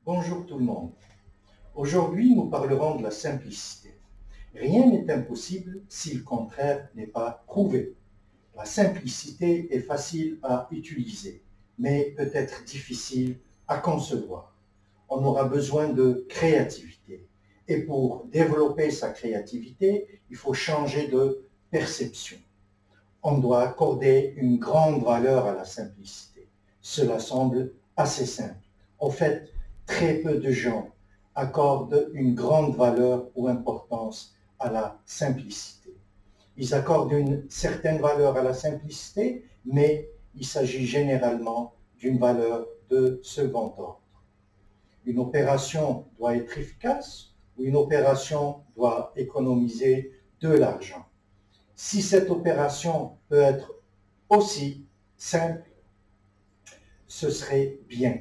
Bonjour tout le monde. Aujourd'hui, nous parlerons de la simplicité. Rien n'est impossible si le contraire n'est pas prouvé. La simplicité est facile à utiliser, mais peut être difficile à concevoir. On aura besoin de créativité. Et pour développer sa créativité, il faut changer de perception. On doit accorder une grande valeur à la simplicité. Cela semble assez simple. En fait, très peu de gens accordent une grande valeur ou importance à la simplicité. Ils accordent une certaine valeur à la simplicité, mais il s'agit généralement d'une valeur de second ordre. Une opération doit être efficace ou une opération doit économiser de l'argent. Si cette opération peut être aussi simple, ce serait bien,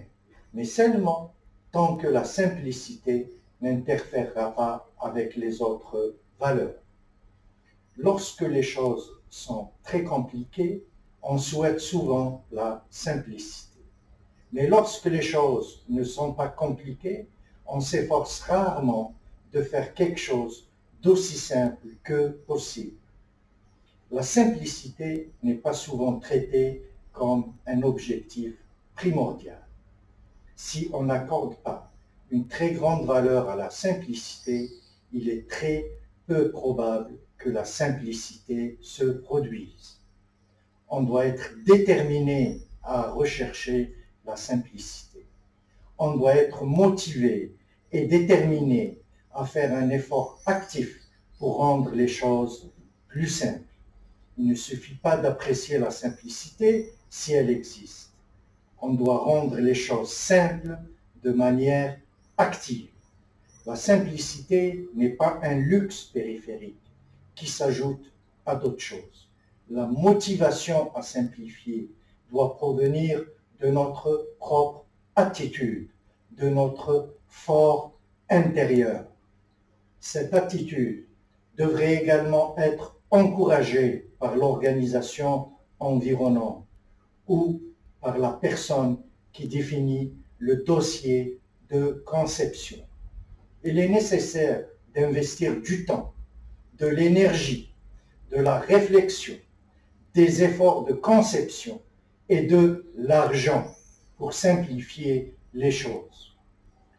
mais seulement tant que la simplicité n'interférera pas avec les autres valeurs. Lorsque les choses sont très compliquées, on souhaite souvent la simplicité. Mais lorsque les choses ne sont pas compliquées, on s'efforce rarement de faire quelque chose d'aussi simple que possible. La simplicité n'est pas souvent traitée comme un objectif primordial. Si on n'accorde pas une très grande valeur à la simplicité, il est très peu probable que la simplicité se produise. On doit être déterminé à rechercher la simplicité. On doit être motivé et déterminé à faire un effort actif pour rendre les choses plus simples. Il ne suffit pas d'apprécier la simplicité si elle existe. On doit rendre les choses simples de manière active. La simplicité n'est pas un luxe périphérique qui s'ajoute à d'autres choses. La motivation à simplifier doit provenir de notre propre attitude, de notre fort intérieur. Cette attitude devrait également être encouragée par l'organisation environnante ou par la personne qui définit le dossier de conception. Il est nécessaire d'investir du temps, de l'énergie, de la réflexion, des efforts de conception et de l'argent pour simplifier les choses.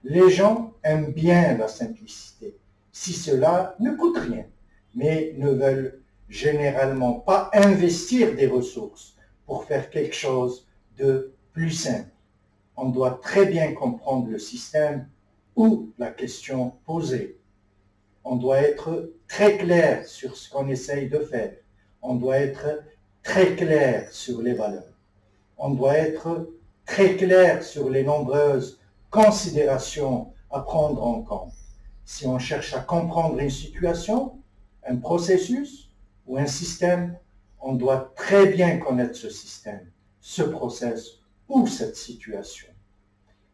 Les gens aiment bien la simplicité, si cela ne coûte rien, mais ne veulent généralement pas investir des ressources pour faire quelque chose de plus simple. On doit très bien comprendre le système ou la question posée. On doit être très clair sur ce qu'on essaye de faire. On doit être très clair sur les valeurs. On doit être très clair sur les nombreuses considérations à prendre en compte. Si on cherche à comprendre une situation, un processus ou un système, on doit très bien connaître ce système, ce process ou cette situation.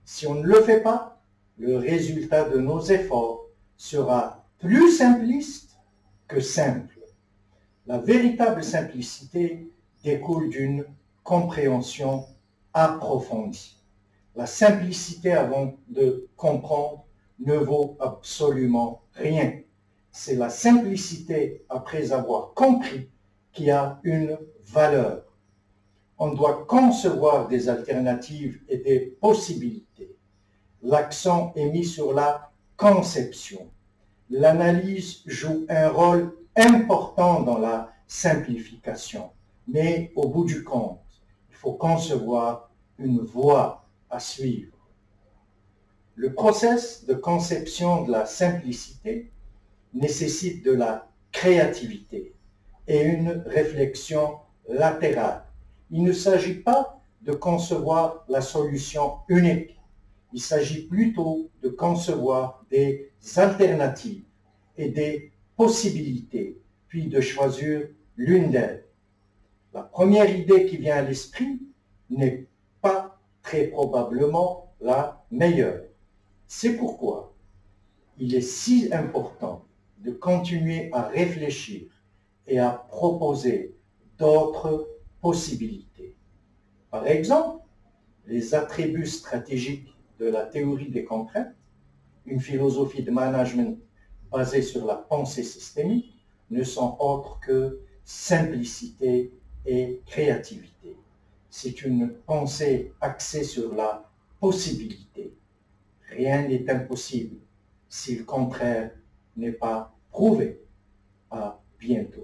Si on ne le fait pas, le résultat de nos efforts sera plus simpliste que simple. La véritable simplicité découle d'une compréhension approfondie. La simplicité avant de comprendre ne vaut absolument rien. C'est la simplicité après avoir compris qui a une valeur. On doit concevoir des alternatives et des possibilités. L'accent est mis sur la conception. L'analyse joue un rôle important dans la simplification, mais au bout du compte, il faut concevoir une voie à suivre. Le processus de conception de la simplicité nécessite de la créativité et une réflexion latérale. Il ne s'agit pas de concevoir la solution unique. Il s'agit plutôt de concevoir des alternatives et des possibilités, puis de choisir l'une d'elles. La première idée qui vient à l'esprit n'est pas très probablement la meilleure. C'est pourquoi il est si important de continuer à réfléchir et à proposer d'autres possibilités. Par exemple, les attributs stratégiques de la théorie des contraintes, une philosophie de management basée sur la pensée systémique, ne sont autres que simplicité et créativité. C'est une pensée axée sur la possibilité. Rien n'est impossible si le contraire n'est pas prouvé. À bientôt.